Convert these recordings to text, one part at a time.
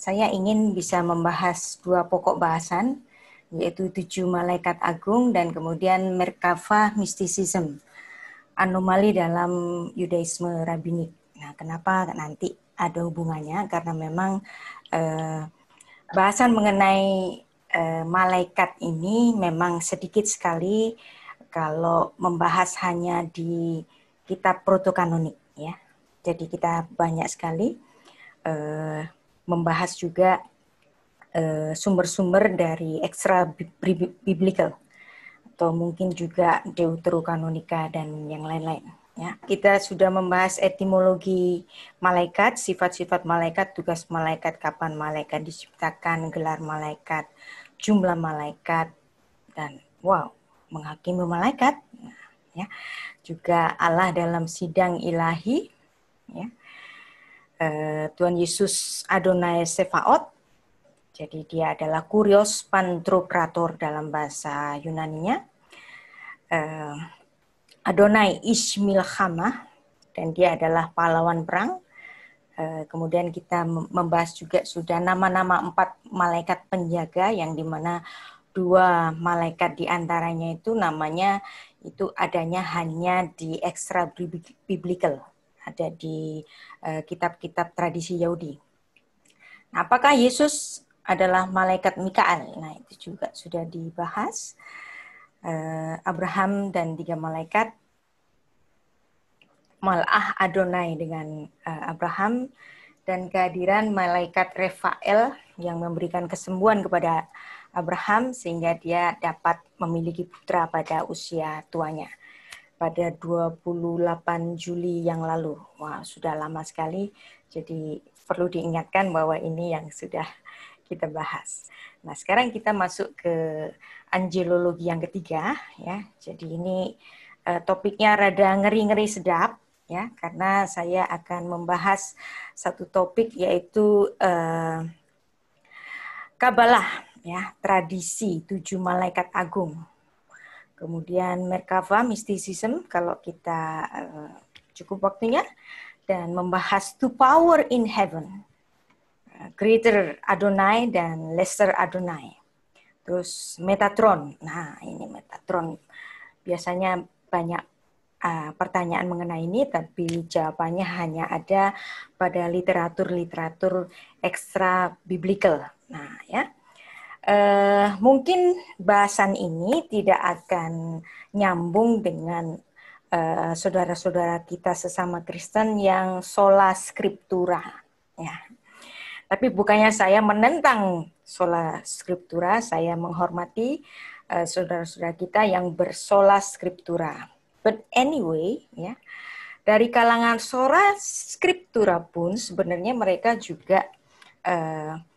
saya ingin bisa membahas dua pokok bahasan, yaitu 7 malaikat agung dan kemudian Merkava Mysticism, anomali dalam Yudaisme rabbinik. Nah, kenapa nanti ada hubungannya? Karena memang bahasan mengenai malaikat ini memang sedikit sekali kalau membahas hanya di kitab protokanonik, ya. Jadi kita banyak sekali membahas juga sumber-sumber dari ekstra biblical atau mungkin juga deuterokanonika dan yang lain-lain. Ya, kita sudah membahas etimologi malaikat, sifat-sifat malaikat, tugas malaikat, kapan malaikat diciptakan, gelar malaikat, jumlah malaikat, dan menghakimi malaikat. Ya, juga Allah dalam sidang ilahi. Ya, Tuhan Yesus Adonai Sefaot. Jadi dia adalah Kurios Pantokrator dalam bahasa Yunaninya. Adonai Ish Milchama, dan dia adalah pahlawan perang. Kemudian kita membahas juga sudah nama-nama 4 malaikat penjaga, yang dimana 2 malaikat diantaranya itu namanya itu adanya hanya di ekstra biblical, ada di kitab-kitab tradisi Yahudi. Nah, apakah Yesus adalah malaikat Mikael? Nah, itu juga sudah dibahas. Abraham dan 3 malaikat, Mal'ah Adonai dengan Abraham, dan kehadiran malaikat Refael yang memberikan kesembuhan kepada Abraham sehingga dia dapat memiliki putra pada usia tuanya pada 28 Juli yang lalu. Wah, sudah lama sekali, jadi perlu diingatkan bahwa ini yang sudah kita bahas. Nah, sekarang kita masuk ke angelologi yang ketiga, ya. Jadi ini topiknya rada ngeri-ngeri sedap, ya, karena saya akan membahas satu topik yaitu Kabalah, ya, tradisi 7 malaikat agung. Kemudian Merkava Mysticism kalau kita cukup waktunya, dan membahas two power in heaven, Greater Adonai dan Lesser Adonai. Terus Metatron. Nah, ini Metatron. Biasanya banyak pertanyaan mengenai ini, tapi jawabannya hanya ada pada literatur-literatur ekstra biblical. Nah, ya. Mungkin bahasan ini tidak akan nyambung dengan saudara-saudara kita sesama Kristen yang sola scriptura, ya. Tapi bukannya saya menentang sola scriptura, saya menghormati saudara-saudara kita yang bersola scriptura. But anyway, ya, dari kalangan sola scriptura pun sebenarnya mereka juga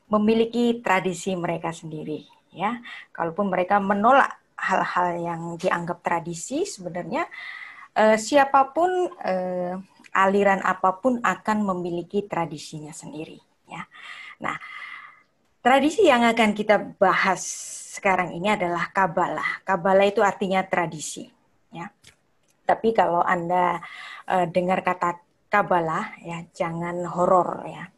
memiliki tradisi mereka sendiri, ya. Kalaupun mereka menolak hal-hal yang dianggap tradisi, sebenarnya siapapun aliran apapun akan memiliki tradisinya sendiri, ya. Nah, tradisi yang akan kita bahas sekarang ini adalah Kabalah. Kabalah itu artinya tradisi, ya. Tapi kalau Anda dengar kata Kabalah, ya, jangan horor, ya.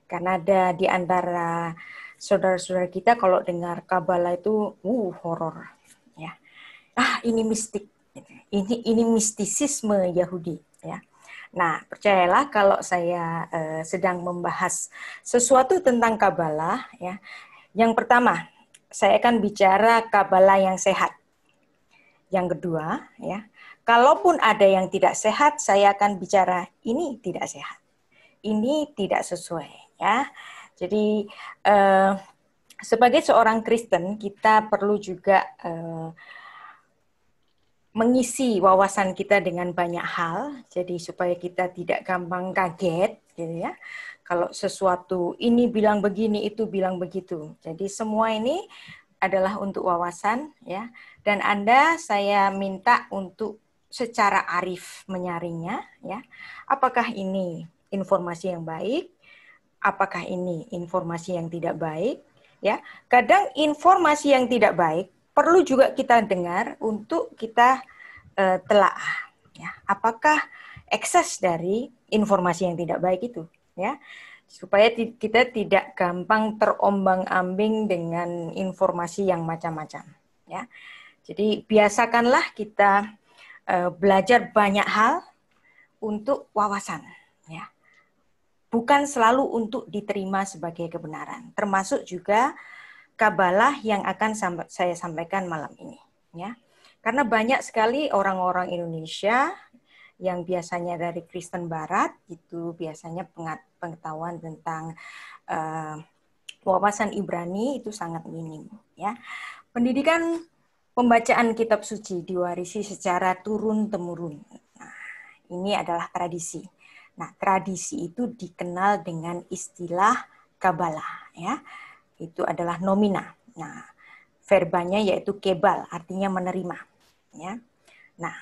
Karena ada di antara saudara-saudara kita kalau dengar Kabalah itu horor, ya. Ini mistik. Ini mistisisme Yahudi, ya. Nah, percayalah kalau saya sedang membahas sesuatu tentang Kabalah, ya. Yang pertama, saya akan bicara Kabalah yang sehat. Yang kedua, ya, kalaupun ada yang tidak sehat, saya akan bicara ini tidak sehat. Ini tidak sesuai, ya. Jadi sebagai seorang Kristen, kita perlu juga mengisi wawasan kita dengan banyak hal, jadi supaya kita tidak gampang kaget, gitu ya. Kalau sesuatu ini bilang begini, itu bilang begitu. Jadi semua ini adalah untuk wawasan, ya. Dan Anda saya minta untuk secara arif menyaringnya, ya. Apakah ini informasi yang baik? Apakah ini informasi yang tidak baik? Ya, kadang informasi yang tidak baik perlu juga kita dengar untuk kita telaah. Ya, apakah ekses dari informasi yang tidak baik itu? Ya, supaya kita tidak gampang terombang-ambing dengan informasi yang macam-macam, ya. Jadi biasakanlah kita belajar banyak hal untuk wawasan, ya. Bukan selalu untuk diterima sebagai kebenaran, termasuk juga Kabalah yang akan saya sampaikan malam ini, ya. Karena banyak sekali orang-orang Indonesia yang biasanya dari Kristen Barat itu biasanya pengetahuan tentang wawasan Ibrani itu sangat minim, ya. Pendidikan pembacaan kitab suci diwarisi secara turun-temurun. Nah, ini adalah tradisi. Nah, tradisi itu dikenal dengan istilah Kabalah, ya. Itu adalah nomina. Nah, verbanya yaitu kebal, artinya menerima, ya. Nah,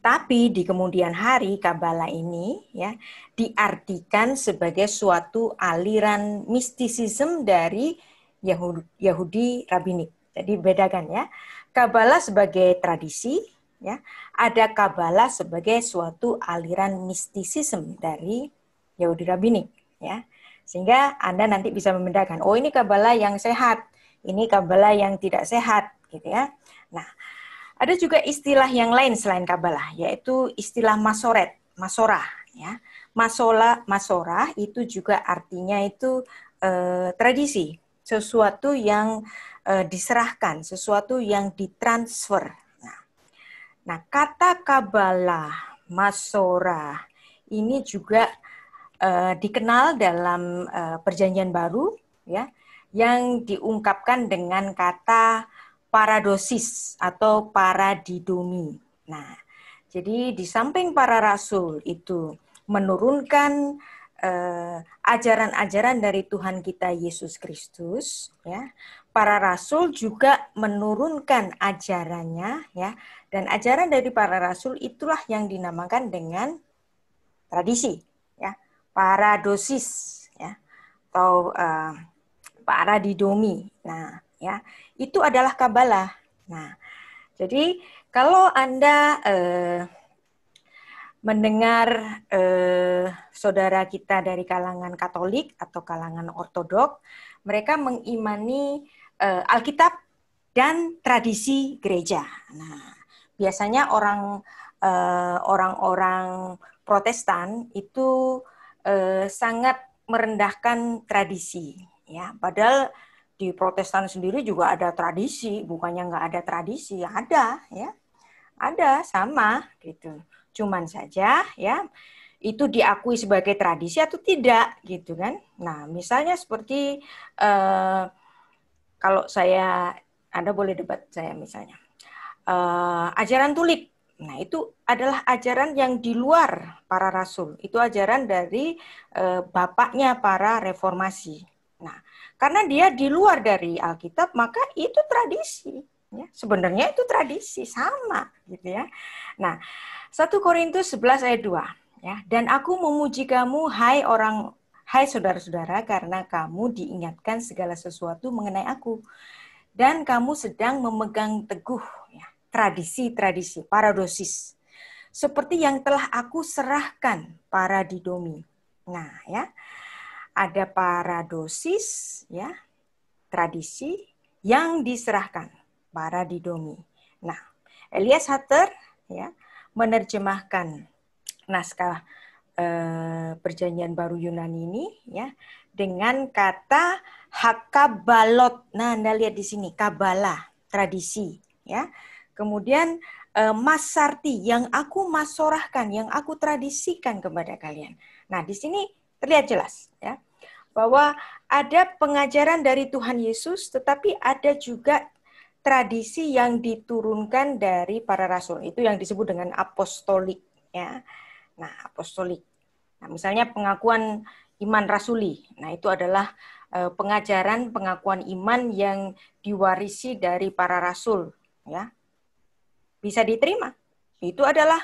tapi di kemudian hari Kabalah ini ya diartikan sebagai suatu aliran mistisisme dari Yahudi Rabbinik. Jadi bedakan ya. Kabalah sebagai tradisi, ya. Ada Kabalah sebagai suatu aliran mistisisme dari Yahudi Rabbinik, ya. Sehingga Anda nanti bisa membedakan, oh ini Kabalah yang sehat, ini Kabalah yang tidak sehat, gitu ya. Nah, ada juga istilah yang lain selain Kabalah, yaitu istilah masoret, masorah, ya. Masorah itu juga artinya itu tradisi, sesuatu yang diserahkan, sesuatu yang ditransfer. Nah, kata Kabalah, masorah ini juga dikenal dalam Perjanjian Baru, ya, yang diungkapkan dengan kata paradosis atau paradidomi. Nah, jadi di samping para rasul itu menurunkan ajaran-ajaran dari Tuhan kita Yesus Kristus, ya, para rasul juga menurunkan ajarannya, ya, dan ajaran dari para rasul itulah yang dinamakan dengan tradisi, ya, paradosis, ya, atau paradidomi. Nah, ya, itu adalah Kabalah. Nah, jadi kalau Anda mendengar saudara kita dari kalangan Katolik atau kalangan Ortodok, mereka mengimani Alkitab dan tradisi gereja. Nah, biasanya orang-orang Protestan itu sangat merendahkan tradisi, ya. Padahal di Protestan sendiri juga ada tradisi, bukannya nggak ada tradisi, ada, ya, ada sama gitu. Cuman saja, ya, itu diakui sebagai tradisi atau tidak, gitu kan? Nah, misalnya seperti kalau Anda boleh debat saya misalnya, ajaran tulip. Nah, itu adalah ajaran yang di luar para rasul. Itu ajaran dari bapaknya para reformasi. Nah, karena dia di luar dari Alkitab, maka itu tradisi. Ya, sebenarnya itu tradisi, sama. Gitu ya. Nah, 1 Korintus 11 ayat 2. Ya, dan aku memuji kamu, hai saudara-saudara, karena kamu diingatkan segala sesuatu mengenai aku. Dan kamu sedang memegang teguh, ya, tradisi-tradisi, paradosis. Seperti yang telah aku serahkan, paradidomi. Nah, ya, ada paradosis, ya, tradisi yang diserahkan, paradidomi. Nah, Elias Hutter, ya, menerjemahkan naskah Perjanjian Baru Yunani ini, ya, dengan kata hakabalot. Nah, Anda lihat di sini, kabalah, tradisi, ya. Kemudian masarti, yang aku masorahkan, yang aku tradisikan kepada kalian. Nah, di sini terlihat jelas, ya, bahwa ada pengajaran dari Tuhan Yesus, tetapi ada juga tradisi yang diturunkan dari para rasul. Itu yang disebut dengan apostolik, ya. Nah, apostolik. Nah, misalnya pengakuan iman rasuli. Nah, itu adalah pengajaran pengakuan iman yang diwarisi dari para rasul, ya. Bisa diterima. Itu adalah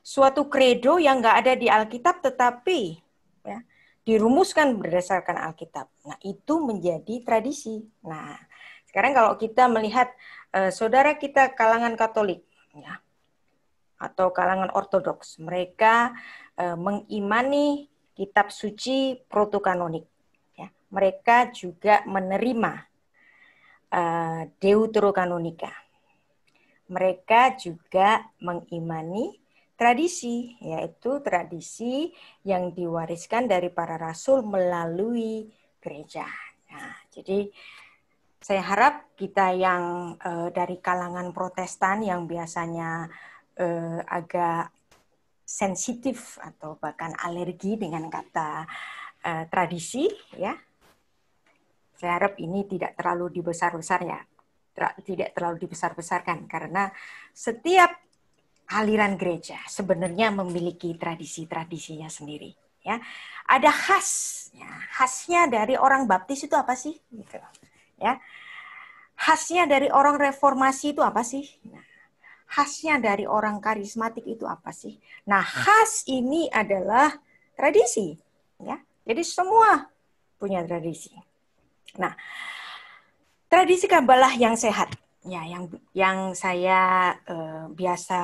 suatu kredo yang nggak ada di Alkitab, tetapi ya, dirumuskan berdasarkan Alkitab. Nah, itu menjadi tradisi. Nah, sekarang kalau kita melihat saudara kita kalangan Katolik, ya, atau kalangan Ortodoks, mereka mengimani kitab suci protokanonik. Ya, mereka juga menerima Deuterokanonika. Mereka juga mengimani tradisi, yaitu tradisi yang diwariskan dari para rasul melalui gereja. Nah, jadi saya harap kita yang dari kalangan Protestan yang biasanya agak sensitif atau bahkan alergi dengan kata tradisi, ya, saya harap ini tidak terlalu dibesar-besar ya, tidak terlalu dibesar-besarkan karena setiap aliran gereja sebenarnya memiliki tradisi-tradisinya sendiri. Ya, ada khas, ya, khasnya dari orang baptis itu apa sih? Gitu. Ya, khasnya dari orang reformasi itu apa sih? Nah, khasnya dari orang karismatik itu apa sih? Nah, khas ini adalah tradisi. Ya, jadi semua punya tradisi. Nah, tradisi Kabalah yang sehat, ya, yang saya biasa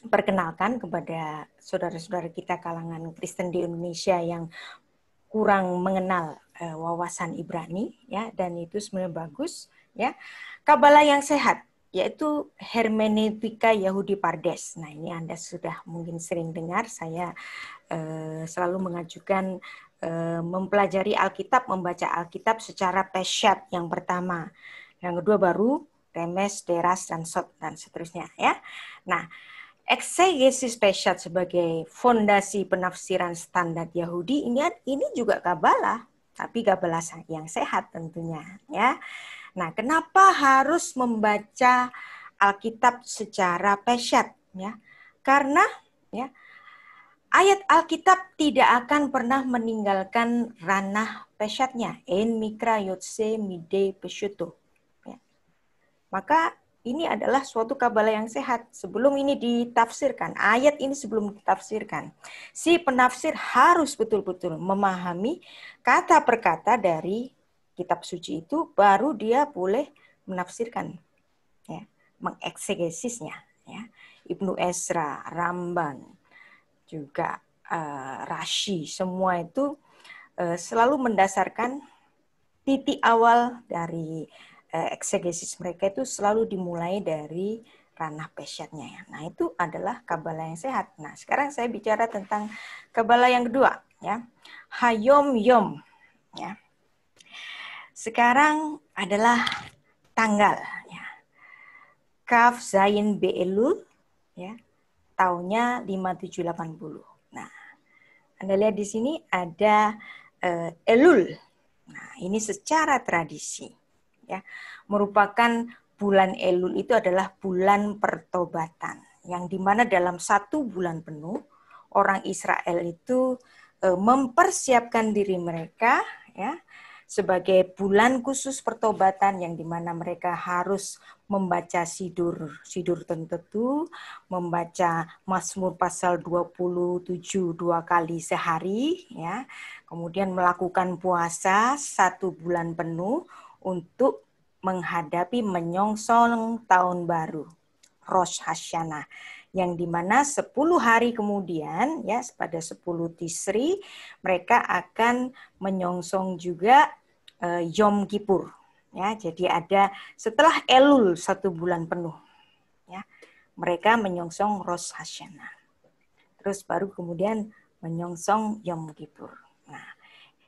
perkenalkan kepada saudara-saudara kita kalangan Kristen di Indonesia yang kurang mengenal wawasan Ibrani, ya, dan itu sebenarnya bagus, ya. Kabalah yang sehat, yaitu hermeneutika Yahudi Pardes. Nah, ini Anda sudah mungkin sering dengar, saya selalu mengajukan mempelajari Alkitab, membaca Alkitab secara pesyat yang pertama. Yang kedua baru remes, deras, dan sot, dan seterusnya. Ya. Nah, eksegesis pesyat sebagai fondasi penafsiran standar Yahudi ini juga Kabalah, tapi Kabalah yang sehat tentunya. Ya. Nah, kenapa harus membaca Alkitab secara pesyat? Ya, karena ya ayat Alkitab tidak akan pernah meninggalkan ranah pesyatnya. En mikra yotse mide pesyuto. Ya. Maka ini adalah suatu Kabalah yang sehat. Sebelum ini ditafsirkan, ayat ini sebelum ditafsirkan, si penafsir harus betul-betul memahami kata per kata dari kitab suci itu, baru dia boleh menafsirkan, ya, mengeksegesinya. Ya. Ibnu Ezra, Ramban, juga Rashi, semua itu selalu mendasarkan titik awal dari eksegesis mereka itu selalu dimulai dari ranah pesyatnya. Ya. Nah, itu adalah Kabalah yang sehat. Nah, sekarang saya bicara tentang Kabalah yang kedua, ya. Hayom Yom, ya. Sekarang adalah tanggal, ya. Kaf Zayin Be'elul, ya. Tahunnya 5780. Nah, Anda lihat di sini ada Elul. Nah, ini secara tradisi, ya, merupakan bulan Elul itu adalah bulan pertobatan, yang dimana dalam satu bulan penuh orang Israel itu mempersiapkan diri mereka, ya, sebagai bulan khusus pertobatan yang dimana mereka harus membaca sidur tentu, membaca Mazmur pasal 27 2 kali sehari, ya. Kemudian melakukan puasa 1 bulan penuh untuk menghadapi menyongsong tahun baru, Rosh Hashanah, yang dimana 10 hari kemudian, ya, pada 10 Tisri mereka akan menyongsong juga Yom Kippur, ya. Jadi ada setelah Elul 1 bulan penuh, ya, mereka menyongsong Rosh Hashanah, terus baru kemudian menyongsong Yom Kippur. Nah,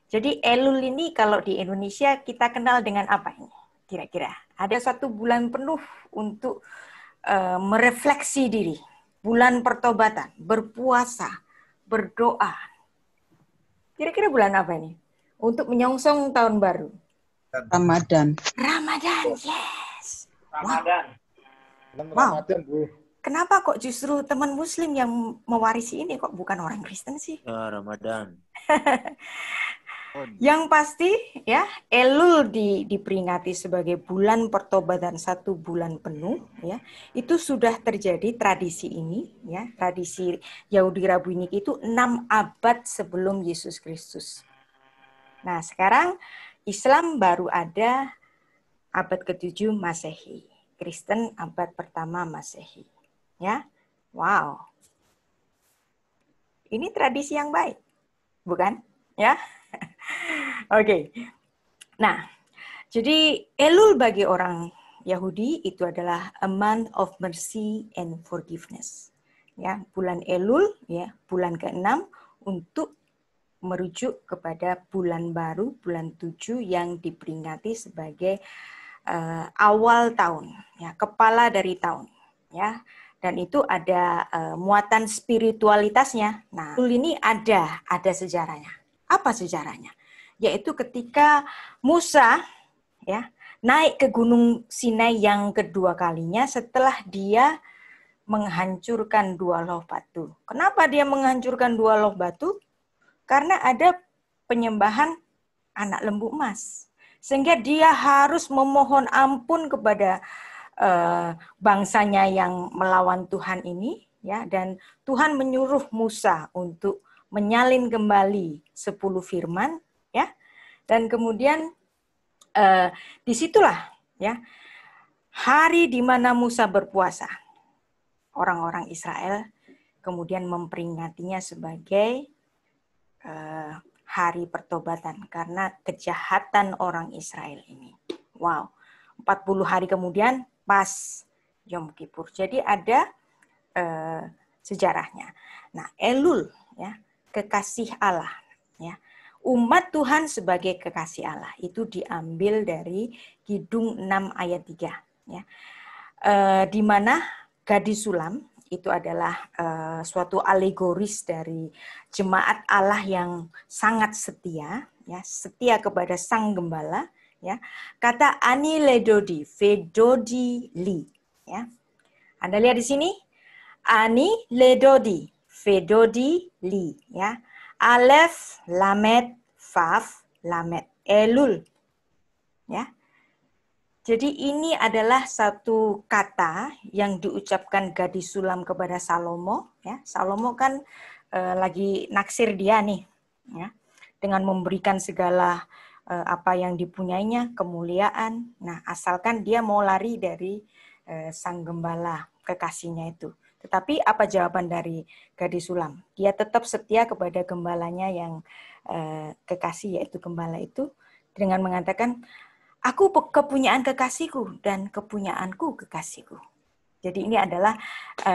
jadi Elul ini kalau di Indonesia kita kenal dengan apa ini? Kira-kira ada 1 bulan penuh untuk merefleksi diri, bulan pertobatan, berpuasa, berdoa. Kira-kira bulan apa ini? Untuk menyongsong tahun baru. Ramadan. Ramadan, yes. Ramadan. Wow. Ramadan, Bu. Kenapa kok justru teman Muslim yang mewarisi ini, kok bukan orang Kristen sih? Ya, Ramadan. Yang pasti, ya, Elul diperingati sebagai bulan pertobatan 1 bulan penuh, ya. Itu sudah terjadi tradisi ini, ya, tradisi Yahudi Rabbinik itu 6 abad sebelum Yesus Kristus. Nah, sekarang Islam baru ada abad ke-7 Masehi. Kristen abad pertama Masehi. Ya. Wow. Ini tradisi yang baik. bukan? Ya. Oke. Nah, jadi Elul bagi orang Yahudi itu adalah a month of mercy and forgiveness. Ya, bulan Elul ya, bulan ke-6 untuk merujuk kepada bulan baru, bulan 7 yang diperingati sebagai awal tahun, ya, kepala dari tahun, ya. Dan itu ada muatan spiritualitasnya. Nah, ini ada sejarahnya. Apa sejarahnya? Yaitu ketika Musa ya naik ke Gunung Sinai yang kedua kalinya setelah dia menghancurkan 2 loh batu. Kenapa dia menghancurkan 2 loh batu? Karena ada penyembahan anak lembu emas. Sehingga dia harus memohon ampun kepada bangsanya yang melawan Tuhan ini, ya, dan Tuhan menyuruh Musa untuk menyalin kembali 10 firman, ya, dan kemudian disitulah ya hari di mana Musa berpuasa. Orang-orang Israel kemudian memperingatinya sebagai hari pertobatan karena kejahatan orang Israel ini. Wow, 40 hari kemudian pas Yom Kippur. Jadi ada sejarahnya. Nah, Elul ya, kekasih Allah ya. Umat Tuhan sebagai kekasih Allah itu diambil dari Kidung 6 ayat 3 ya. Di mana gadis sulam itu adalah suatu alegoris dari jemaat Allah yang sangat setia ya, setia kepada Sang Gembala ya. Kata ani ledodi, vedodi li ya. Anda lihat di sini ani ledodi, vedodi li ya. Alef, lamet, faf, lamet, elul. Ya. Jadi ini adalah satu kata yang diucapkan gadis sulam kepada Salomo. Ya. Salomo kan lagi naksir dia nih. Ya. Dengan memberikan segala apa yang dipunyainya, kemuliaan. Nah, asalkan dia mau lari dari sang gembala kekasihnya itu. Tetapi apa jawaban dari gadis sulam? Dia tetap setia kepada gembalanya yang kekasih, yaitu gembala itu, dengan mengatakan, aku kepunyaan kekasihku dan kepunyaanku kekasihku. Jadi ini adalah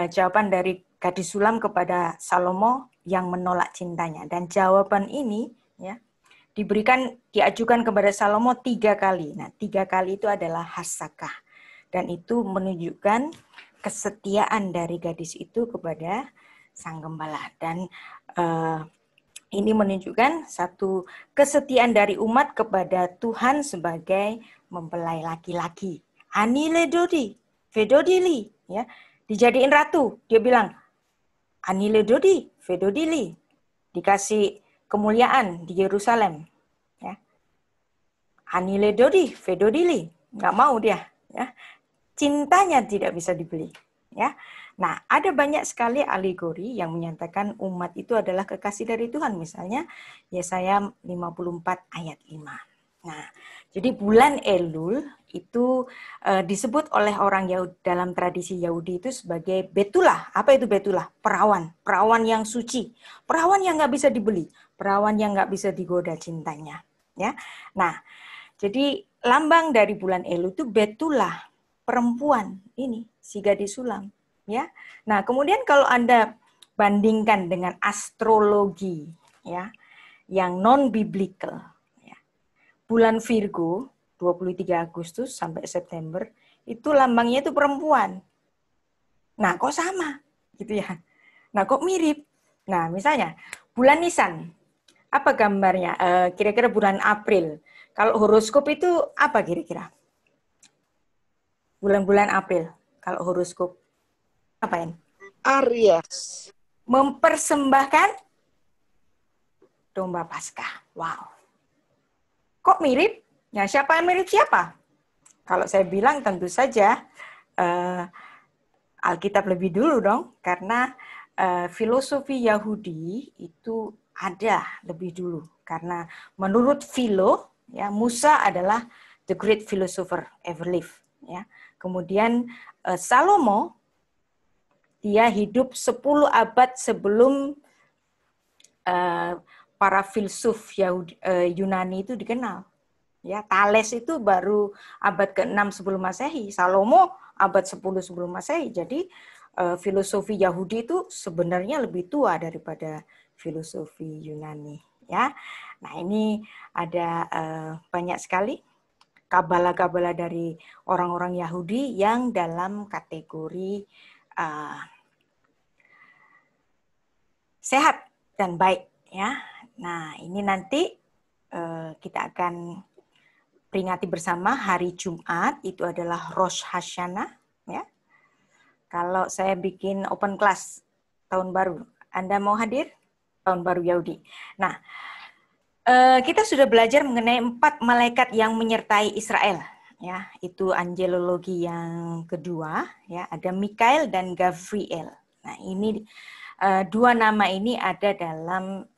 jawaban dari gadis sulam kepada Salomo yang menolak cintanya. Dan jawaban ini ya diajukan kepada Salomo 3 kali. Nah, 3 kali itu adalah hasakah. Dan itu menunjukkan kesetiaan dari gadis itu kepada sang gembala. Dan ini menunjukkan satu kesetiaan dari umat kepada Tuhan sebagai mempelai laki-laki. Ani ledodi, vedodili, ya, dijadiin ratu. Dia bilang, ani ledodi, vedodili, dikasih kemuliaan di Yerusalem. Ya. Ani ledodi, vedodili, nggak mau dia. Ya. Cintanya tidak bisa dibeli. Ya. Nah, ada banyak sekali alegori yang menyatakan umat itu adalah kekasih dari Tuhan. Misalnya, Yesaya 54 ayat 5. Nah, jadi bulan Elul itu disebut oleh orang Yahudi dalam tradisi Yahudi itu sebagai betulah. Apa itu betulah? Perawan. Perawan yang suci. Perawan yang nggak bisa dibeli. Perawan yang nggak bisa digoda cintanya. Ya. Nah, jadi lambang dari bulan Elul itu betulah. Perempuan ini, si gadis sulam. Ya. Nah, kemudian kalau Anda bandingkan dengan astrologi ya, yang non-biblical, ya. Bulan Virgo 23 Agustus sampai September itu lambangnya itu perempuan. Nah, kok sama? Gitu ya. Nah, kok mirip? Nah, misalnya bulan Nisan. Apa gambarnya? Kira-kira bulan April. Kalau horoskop itu apa kira-kira? Bulan-bulan April, kalau horoskop. Apain? Aries. Mempersembahkan domba Paskah. Wow. Kok mirip? Nah, siapa yang mirip siapa? Kalau saya bilang tentu saja Alkitab lebih dulu dong, karena filosofi Yahudi itu ada lebih dulu. Karena menurut Philo, ya, Musa adalah the great philosopher ever lived. Ya. Kemudian Salomo, dia hidup 10 abad sebelum para filsuf Yunani itu dikenal. Ya, Thales itu baru abad ke-6 sebelum Masehi, Salomo abad 10 sebelum Masehi. Jadi filosofi Yahudi itu sebenarnya lebih tua daripada filosofi Yunani, ya. Nah, ini ada banyak sekali kabala-kabala dari orang-orang Yahudi yang dalam kategori sehat dan baik, ya. Nah, ini nanti kita akan peringati bersama hari Jumat, itu adalah Rosh Hashanah, ya. Kalau saya bikin open class tahun baru, Anda mau hadir? Tahun baru Yahudi. Nah, kita sudah belajar mengenai 4 malaikat yang menyertai Israel, ya. Itu angelologi yang kedua, ya. Ada Mikael dan Gavriel. Nah, ini 2 nama ini ada dalam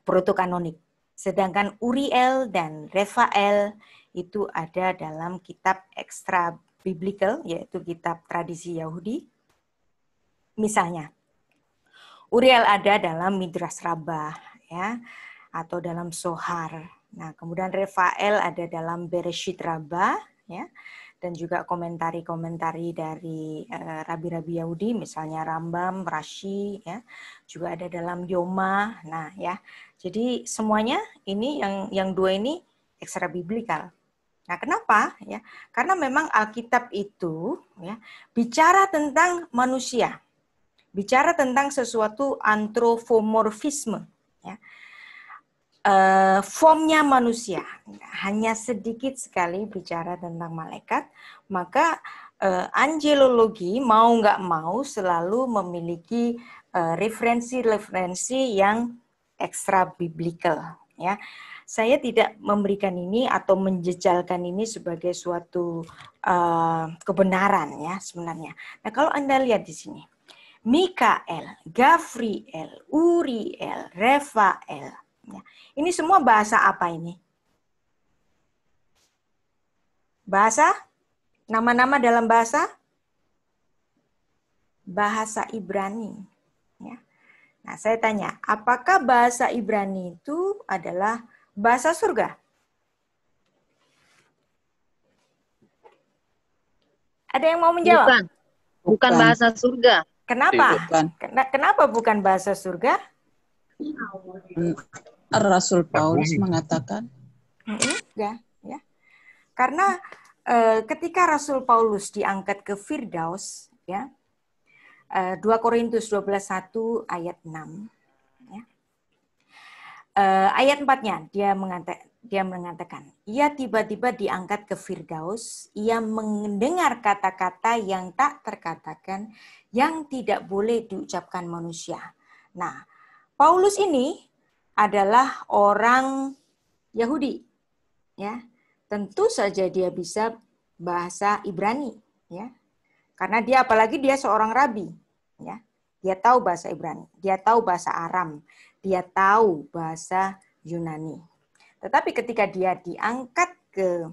protokanonik. Sedangkan Uriel dan Refael itu ada dalam kitab ekstra biblical, yaitu kitab tradisi Yahudi. Misalnya, Uriel ada dalam Midrash Rabbah, ya, atau dalam Sohar. Nah, kemudian Refael ada dalam Bereshit Rabbah, ya, dan juga komentari-komentari dari rabi-rabi Yahudi, misalnya Rambam, Rashi, ya, juga ada dalam Yoma. Nah, ya, jadi semuanya ini yang 2 ini ekstra biblikal. Nah, kenapa? Ya, karena memang Alkitab itu, ya, bicara tentang manusia, bicara tentang sesuatu antropomorfisme, ya. Formnya manusia, hanya sedikit sekali bicara tentang malaikat, maka angelologi mau nggak mau selalu memiliki referensi-referensi yang ekstra biblical, ya. Saya tidak memberikan ini atau menjejalkan ini sebagai suatu kebenaran, ya, sebenarnya. Nah, kalau Anda lihat di sini, Mikael, Gavriel, Uriel, Refael, ya. Ini semua bahasa apa ini? Bahasa? Nama-nama dalam bahasa? Bahasa Ibrani. Ya. Nah, saya tanya, apakah bahasa Ibrani itu adalah bahasa surga? Ada yang mau menjawab? Bukan bahasa surga. Kenapa? Kenapa bukan bahasa surga? Rasul Paulus mengatakan. Ya. Karena ketika Rasul Paulus diangkat ke Firdaus, ya, 2 Korintus 12:1 ayat 6, ya. Ayat 4-nya dia mengatakan, ia tiba-tiba diangkat ke Firdaus, ia mendengar kata-kata yang tak terkatakan, yang tidak boleh diucapkan manusia. Nah, Paulus ini adalah orang Yahudi, ya. Tentu saja dia bisa bahasa Ibrani, ya. Karena dia, apalagi dia seorang rabi, ya. Dia tahu bahasa Ibrani, dia tahu bahasa Aram, dia tahu bahasa Yunani. Tetapi ketika dia diangkat ke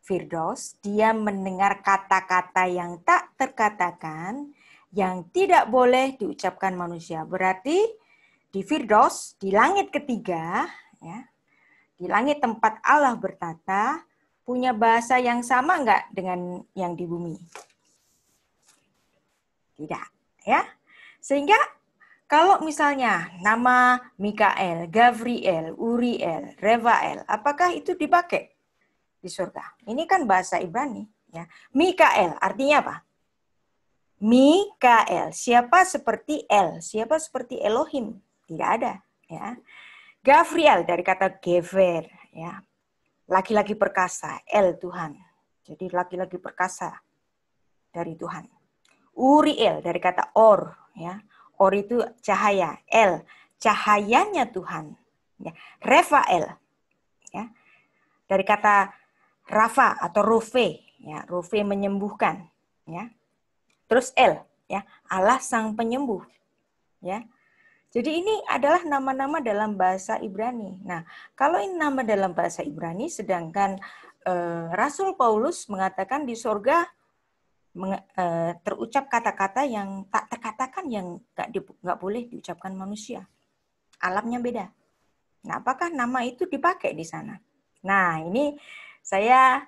Firdaus, dia mendengar kata-kata yang tak terkatakan, yang tidak boleh diucapkan manusia. Berarti di Firdaus, di langit ketiga, ya, di langit tempat Allah bertata, punya bahasa yang sama enggak dengan yang di bumi? Tidak, ya. Sehingga kalau misalnya nama Mikael, Gavriel, Uriel, Refael, apakah itu dipakai di surga? Ini kan bahasa Ibrani, ya. Mikael artinya apa? Mikael, siapa seperti El, siapa seperti Elohim? Tidak ada, ya. Gavriel dari kata gever, ya. Laki-laki perkasa, El Tuhan. Jadi laki-laki perkasa dari Tuhan. Uriel dari kata or, ya. Or itu cahaya, El cahayanya Tuhan. Ya. Refael, ya. Dari kata Rafa atau Rofe, ya. Rofe menyembuhkan, ya. Terus El, ya, Allah sang penyembuh, ya. Jadi ini adalah nama-nama dalam bahasa Ibrani. Nah, kalau ini nama dalam bahasa Ibrani, sedangkan Rasul Paulus mengatakan di sorga terucap kata-kata yang tak terkatakan, yang nggak boleh diucapkan manusia. alamnya beda. Nah, apakah nama itu dipakai di sana? Nah, ini saya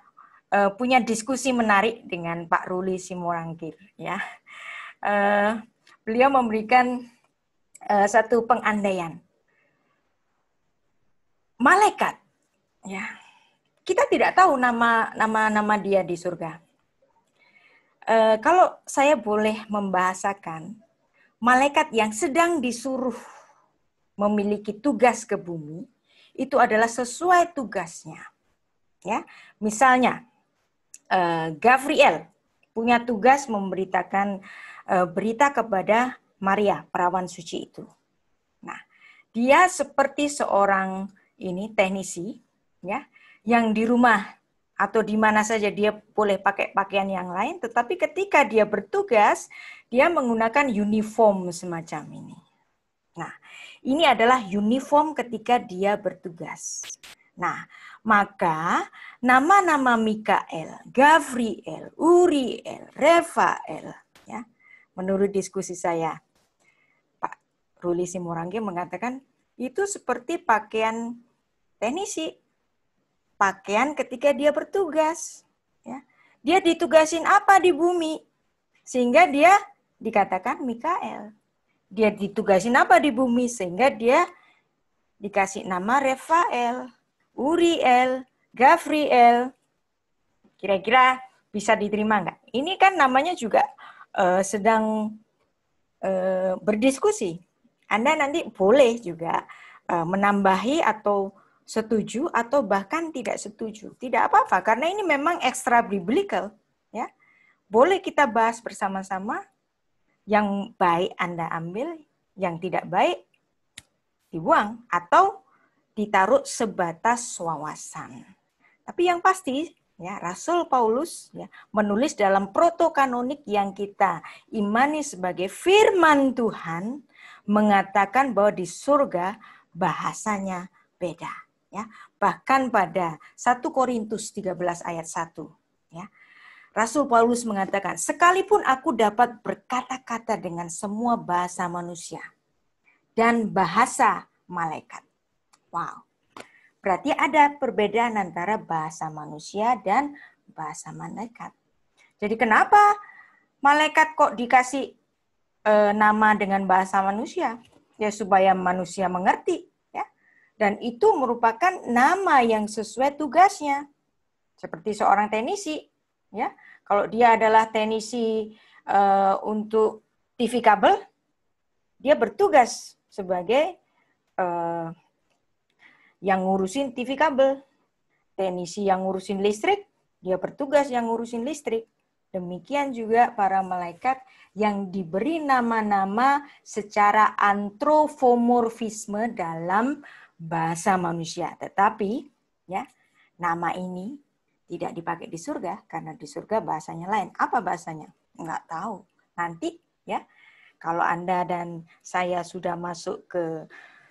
punya diskusi menarik dengan Pak Ruli Simorangkir, ya. Beliau memberikan satu pengandaian. Malaikat, ya. Kita tidak tahu nama dia di surga. Kalau saya boleh membahasakan, malaikat yang sedang disuruh memiliki tugas ke bumi itu adalah sesuai tugasnya. Ya, misalnya Gabriel punya tugas memberitakan berita kepada Maria, perawan suci itu. Nah, dia seperti seorang teknisi, ya, yang di rumah atau di mana saja dia boleh pakai pakaian yang lain, tetapi ketika dia bertugas, dia menggunakan uniform semacam ini. Nah, ini adalah uniform ketika dia bertugas. Nah, maka nama-nama Mikael, Gabriel, Uriel, Rafael, ya, menurut diskusi saya, Pak Ruli Simorangkir mengatakan itu seperti pakaian teknisi, pakaian ketika dia bertugas. Ya. Dia ditugasin apa di bumi, sehingga dia dikatakan Mikael. Dia ditugasin apa di bumi, sehingga dia dikasih nama Rafael, Uriel, Gabriel. Kira-kira bisa diterima nggak? Ini kan namanya juga sedang berdiskusi. Anda nanti boleh juga menambahi atau setuju atau bahkan tidak setuju. Tidak apa-apa, karena ini memang extra biblical. Ya. Boleh kita bahas bersama-sama. Yang baik Anda ambil, yang tidak baik dibuang atau ditaruh sebatas wawasan. Tapi yang pasti, ya, Rasul Paulus ya, menulis dalam protokanonik yang kita imani sebagai firman Tuhan, mengatakan bahwa di surga bahasanya beda. Ya. Bahkan pada 1 Korintus 13 ayat 1. Ya, Rasul Paulus mengatakan, sekalipun aku dapat berkata-kata dengan semua bahasa manusia dan bahasa malaikat. Wow. Berarti ada perbedaan antara bahasa manusia dan bahasa malaikat. Jadi kenapa malaikat kok dikasih nama dengan bahasa manusia? Ya supaya manusia mengerti. Ya. Dan itu merupakan nama yang sesuai tugasnya. Seperti seorang teknisi. Ya. Kalau dia adalah teknisi untuk TV kabel, dia bertugas sebagai yang ngurusin TV kabel. Teknisi yang ngurusin listrik, dia bertugas yang ngurusin listrik. Demikian juga para malaikat yang diberi nama-nama secara antropomorfisme dalam bahasa manusia. Tetapi ya, nama ini tidak dipakai di surga, karena di surga bahasanya lain. Apa bahasanya? Enggak tahu. Nanti ya, kalau Anda dan saya sudah masuk ke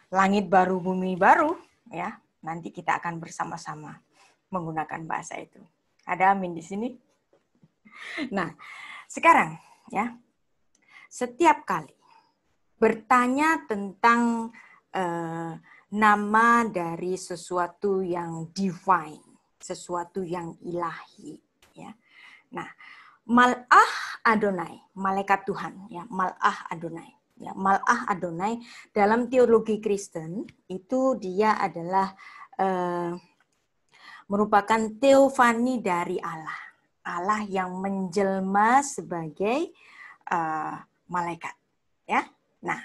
langit baru, bumi baru, ya, nanti kita akan bersama-sama menggunakan bahasa itu. Ada amin di sini? Nah, sekarang ya, setiap kali bertanya tentang nama dari sesuatu yang divine, sesuatu yang ilahi, ya. Nah, Mal'ah Adonai, malaikat Tuhan, ya, Mal'ah Adonai. Ya, Mal'ah Adonai dalam teologi Kristen itu dia adalah merupakan teofani dari Allah. Allah yang menjelma sebagai malaikat, ya. Nah,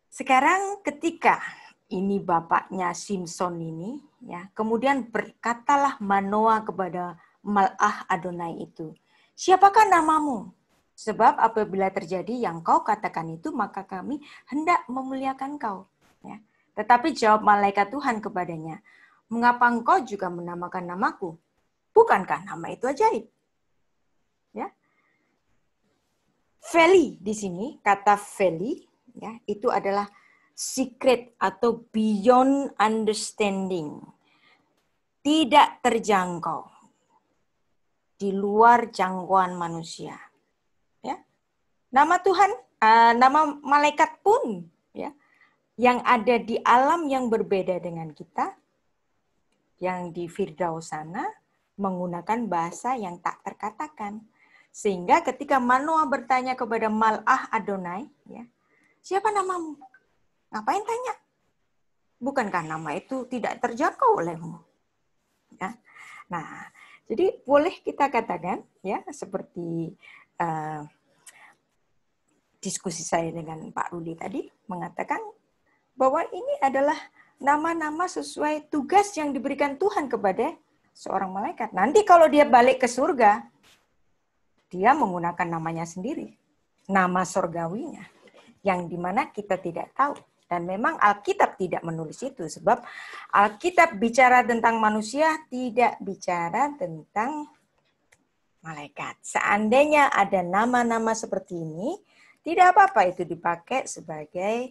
sekarang ketika ini bapaknya Simpson ini, ya, kemudian berkatalah Manoah kepada Mal'ah Adonai itu, siapakah namamu? Sebab apabila terjadi yang kau katakan itu, maka kami hendak memuliakan kau. Ya. Tetapi jawab malaikat Tuhan kepadanya, mengapa engkau juga menamakan namaku? Bukankah nama itu ajaib? Ya. Veli di sini, kata veli, ya, itu adalah secret atau beyond understanding. Tidak terjangkau. Di luar jangkauan manusia. Ya. Nama Tuhan, nama malaikat pun, ya, yang ada di alam yang berbeda dengan kita, yang di Firdaus sana, menggunakan bahasa yang tak terkatakan. Sehingga ketika Manoah bertanya kepada Mal'ah Adonai, ya, siapa namamu? Ngapain tanya? Bukankah nama itu tidak terjangkau olehmu? Ya. Nah, jadi boleh kita katakan, ya, seperti diskusi saya dengan Pak Ruli tadi mengatakan bahwa ini adalah nama-nama sesuai tugas yang diberikan Tuhan kepada seorang malaikat. Nanti kalau dia balik ke surga, dia menggunakan namanya sendiri, nama surgawinya, yang dimana kita tidak tahu. Dan memang Alkitab tidak menulis itu, sebab Alkitab bicara tentang manusia, tidak bicara tentang malaikat. Seandainya ada nama-nama seperti ini, tidak apa-apa itu dipakai sebagai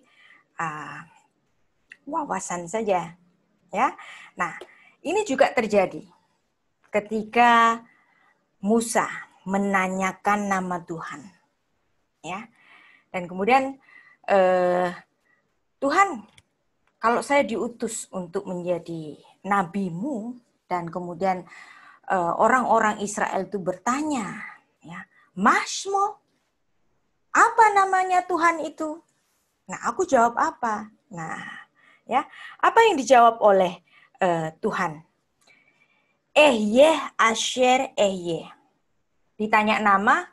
wawasan saja, ya. Nah, ini juga terjadi ketika Musa menanyakan nama Tuhan, ya. Dan kemudian Tuhan, kalau saya diutus untuk menjadi nabimu, dan kemudian orang-orang Israel itu bertanya, ya, Masmo, apa namanya Tuhan itu? Nah, aku jawab apa? Nah, ya, apa yang dijawab oleh Tuhan? Ehyeh Asher Ehyeh. Ditanya nama,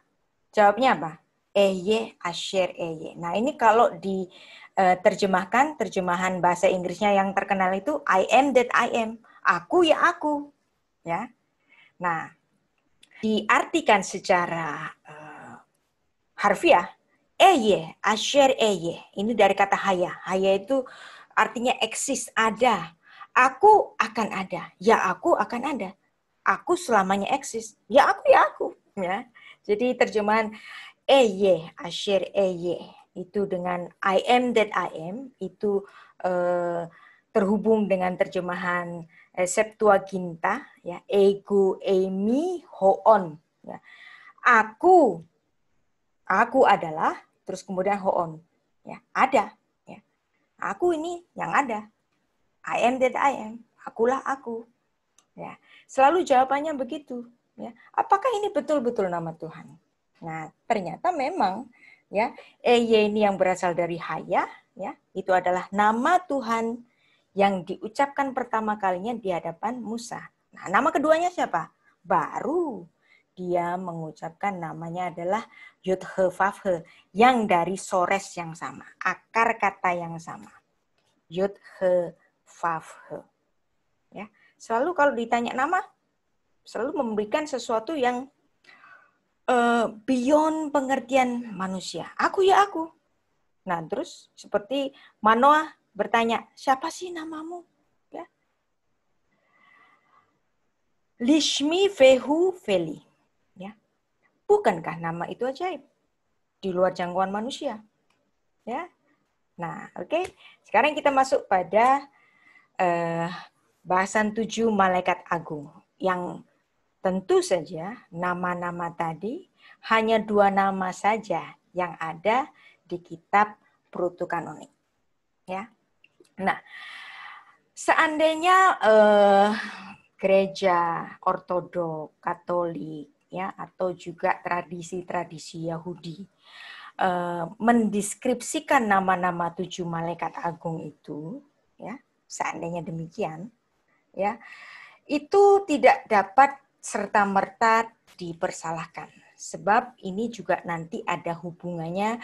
jawabnya apa? Ehyeh Asher Ehyeh. Nah, ini kalau diterjemahkan, terjemahan bahasa Inggrisnya yang terkenal itu I am that I am. Aku ya aku. Ya. Nah, diartikan secara harfiah, Eye, Asher Eye. Ini dari kata haya. Haya itu artinya eksis, ada. Aku akan ada. Ya aku akan ada. Aku selamanya eksis. Ya aku. Ya. Jadi terjemahan Eye, Asher Eye itu dengan I am that I am itu terhubung dengan terjemahan Septuaginta, ya, ego eimi hoon. Ya. Aku adalah, terus kemudian hoon, ya, ada, ya. Aku ini yang ada. I am that I am. Akulah aku. Ya. Selalu jawabannya begitu, ya. Apakah ini betul-betul nama Tuhan? Nah, ternyata memang, ya, Eye ini yang berasal dari haya, ya, itu adalah nama Tuhan yang diucapkan pertama kalinya di hadapan Musa. Nah, nama keduanya siapa? Baru dia mengucapkan namanya adalah Yud-He-Vav-He, yang dari sores yang sama, akar kata yang sama. Yud-He-Vav-He. Ya. Selalu kalau ditanya nama, selalu memberikan sesuatu yang beyond pengertian manusia. Aku ya aku. Nah, terus seperti Manoah bertanya, siapa sih namamu? Ya. Lishmi Vehu Veli. Ya. Bukankah nama itu ajaib? Di luar jangkauan manusia. Ya. Nah, oke. Sekarang kita masuk pada bahasan 7 malaikat agung. Yang tentu saja nama-nama tadi hanya 2 nama saja yang ada di kitab Protokanonik. Ya. Nah, seandainya gereja Ortodok, Katolik, ya, atau juga tradisi-tradisi Yahudi mendeskripsikan nama-nama 7 malaikat agung itu, ya, seandainya demikian, ya, itu tidak dapat serta-merta dipersalahkan. Sebab ini juga nanti ada hubungannya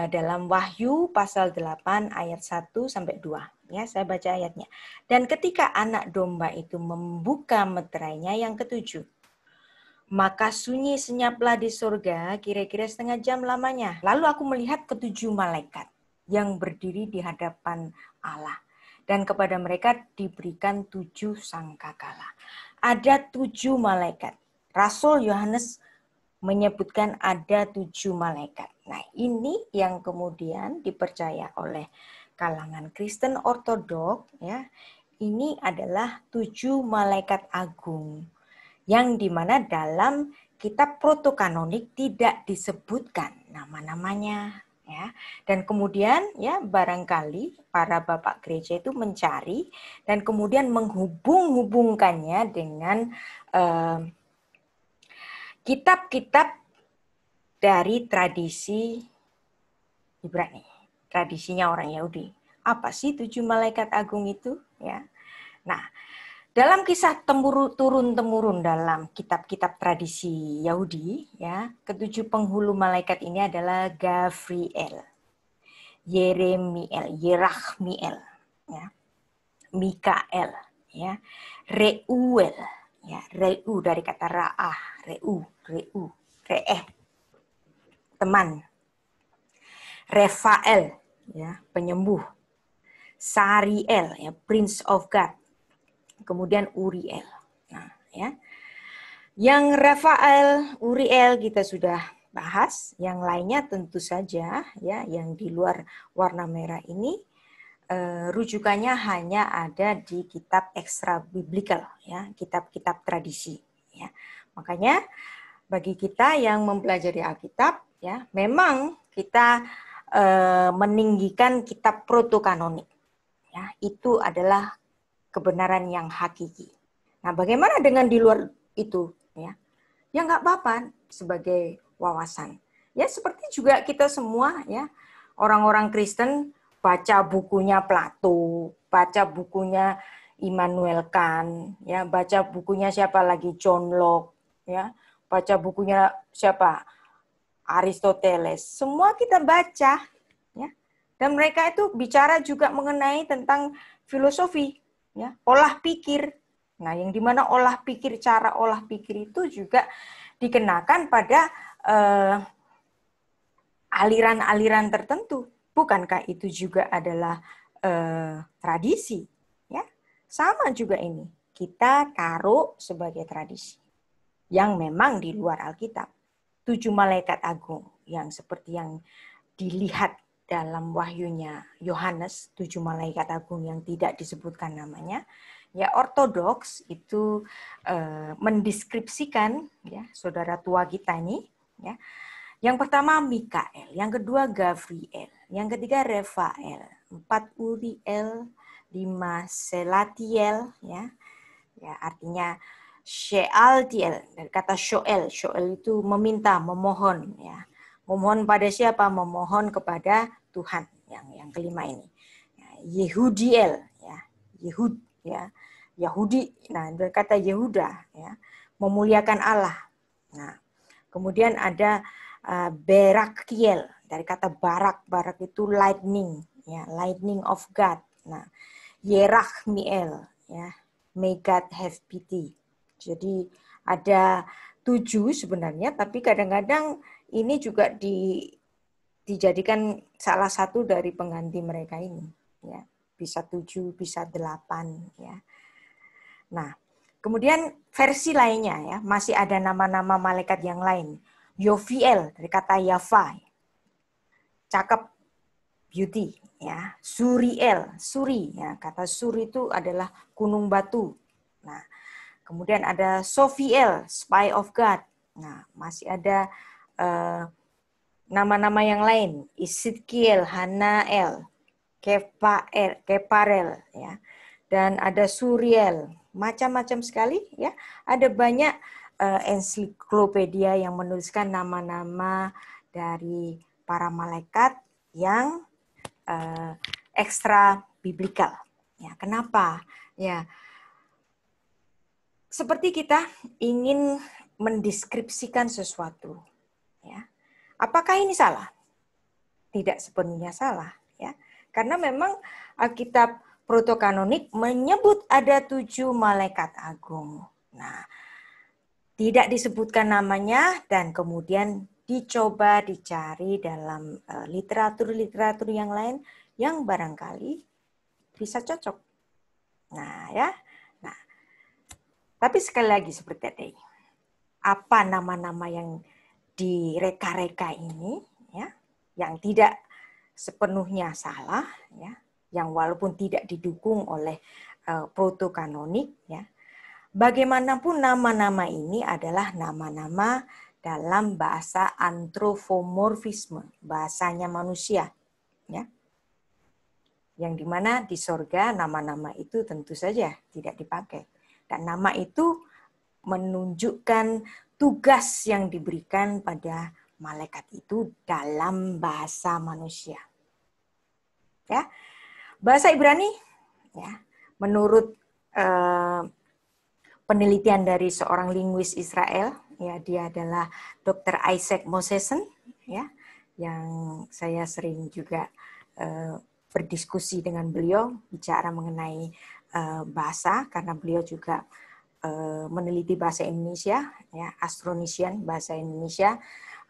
dalam Wahyu pasal 8 ayat 1 sampai 2. Ya, saya baca ayatnya. Dan ketika anak domba itu membuka meterainya yang ke-7, maka sunyi senyaplah di surga kira-kira setengah jam lamanya. Lalu aku melihat ke-7 malaikat yang berdiri di hadapan Allah. Dan kepada mereka diberikan 7 sangkakala. Ada 7 malaikat. Rasul Yohanes menyebutkan ada 7 malaikat. Nah, ini yang kemudian dipercaya oleh kalangan Kristen Ortodok, ya. Ini adalah 7 malaikat agung yang dimana dalam kitab protokanonik tidak disebutkan nama-namanya, Ya. Dan kemudian ya barangkali para bapak gereja itu mencari dan kemudian menghubung-hubungkannya dengan kitab-kitab dari tradisi Ibrani, tradisinya orang Yahudi. Apa sih 7 malaikat agung itu? Ya. Nah, dalam kisah turun-temurun dalam kitab-kitab tradisi Yahudi, ya, ketujuh penghulu malaikat ini adalah Gavriel, Yeremiel, Yerahmiel, ya, Mikael, ya, Reuel, ya, Reu dari kata Ra'ah, Re'eh, teman, Refael, ya, penyembuh, Sariel, ya, Prince of God, kemudian Uriel. Nah, ya. Yang Rafael, Uriel kita sudah bahas, yang lainnya tentu saja ya yang di luar warna merah ini rujukannya hanya ada di kitab ekstra biblikal ya, kitab-kitab tradisi ya. Makanya bagi kita yang mempelajari Alkitab ya, memang kita meninggikan kitab protokanonik. Ya, itu adalah kebenaran yang hakiki. Nah, bagaimana dengan di luar itu? Ya, ya nggak apa-apa sebagai wawasan. Ya, seperti juga kita semua ya, orang-orang Kristen baca bukunya Plato, baca bukunya Immanuel Kant, ya, baca bukunya siapa lagi John Locke, ya, baca bukunya siapa Aristoteles. Semua kita baca, ya. Dan mereka itu bicara juga mengenai tentang filosofi, ya, olah pikir. Nah, yang dimana cara olah pikir itu juga dikenakan pada aliran-aliran tertentu. Bukankah itu juga adalah tradisi? Ya, sama juga ini. Kita taruh sebagai tradisi yang memang di luar Alkitab. 7 malaikat agung yang seperti yang dilihat dalam wahyunya Yohanes, 7 malaikat agung yang tidak disebutkan namanya, ya ortodoks itu mendeskripsikan ya saudara tua kita ini ya. Yang pertama Mikael, yang kedua Gavriel, yang ketiga Refael, 4 Uriel, 5 Selatiel ya. Ya artinya Shealtiel dari kata Shoel. Shoel itu meminta, memohon ya. Memohon pada siapa? Memohon kepada Tuhan yang kelima ini. Ya, Yehudiel ya. Yehud ya. Yahudi. Nah, dari kata Yehuda ya. Memuliakan Allah. Nah, kemudian ada Berakiel dari kata barak. Barak itu lightning ya, lightning of God. Nah, Yerahmiel ya. May God have pity. Jadi ada 7 sebenarnya, tapi kadang-kadang ini juga dijadikan salah satu dari pengganti mereka ini. Ya, bisa 7, bisa 8. Ya. Nah, kemudian versi lainnya ya, masih ada nama-nama malaikat yang lain. Yofiel dari kata Yafa, cakep, beauty. Ya, Suriel, Suri. Ya, kata Suri itu adalah gunung batu. Nah, kemudian ada Sophiel, spy of God. Nah, masih ada nama-nama yang lain, Isidkiel, Hanael, Keparel, ya, dan ada Suriel, macam-macam sekali, ya. Ada banyak ensiklopedia yang menuliskan nama-nama dari para malaikat yang ekstra biblikal. Ya, kenapa? Ya, seperti kita ingin mendeskripsikan sesuatu, ya. Apakah ini salah? Tidak sepenuhnya salah, ya. Karena memang Alkitab protokanonik menyebut ada 7 malaikat agung. Nah, tidak disebutkan namanya dan kemudian dicoba dicari dalam literatur-literatur yang lain yang barangkali bisa cocok. Nah, ya. Nah, tapi sekali lagi seperti tadi, apa nama-nama yang direka-reka ini, ya, yang tidak sepenuhnya salah, ya, yang walaupun tidak didukung oleh protokanonik, ya, bagaimanapun nama-nama ini adalah nama-nama dalam bahasa antropomorfisme, bahasanya manusia, ya. Yang dimana di sorga nama-nama itu tentu saja tidak dipakai. Dan nama itu menunjukkan tugas yang diberikan pada malaikat itu dalam bahasa manusia. Ya, bahasa Ibrani, ya, menurut penelitian dari seorang linguis Israel, ya, dia adalah Dr. Isaac Mosesen, ya, yang saya sering juga berdiskusi dengan beliau bicara mengenai bahasa, karena beliau juga meneliti bahasa Indonesia, ya, Astronesian bahasa Indonesia,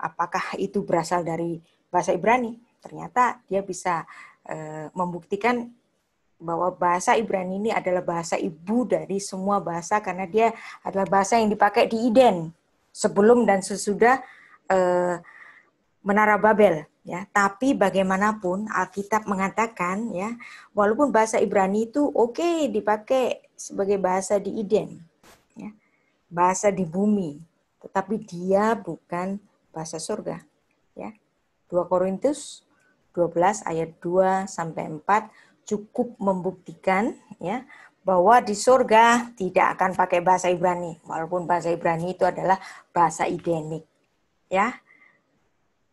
apakah itu berasal dari bahasa Ibrani? Ternyata dia bisa membuktikan bahwa bahasa Ibrani ini adalah bahasa ibu dari semua bahasa, karena dia adalah bahasa yang dipakai di Eden sebelum dan sesudah Menara Babel, ya. Tapi bagaimanapun Alkitab mengatakan, ya, walaupun bahasa Ibrani itu oke dipakai sebagai bahasa di Eden, ya, bahasa di bumi, tetapi dia bukan bahasa surga, ya. 2 Korintus 12 ayat 2 sampai 4 cukup membuktikan, ya, bahwa di surga tidak akan pakai bahasa Ibrani, walaupun bahasa Ibrani itu adalah bahasa Edenik, ya.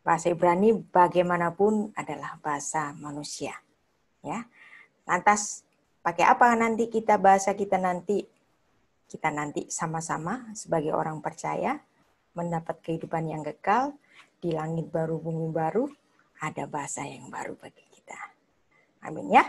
Bahasa Ibrani bagaimanapun adalah bahasa manusia, ya. Lantas pakai apa nanti kita bahasa kita nanti? Kita nanti sama-sama sebagai orang percaya mendapat kehidupan yang kekal di langit baru bumi baru, ada bahasa yang baru bagi kita. Amin, ya.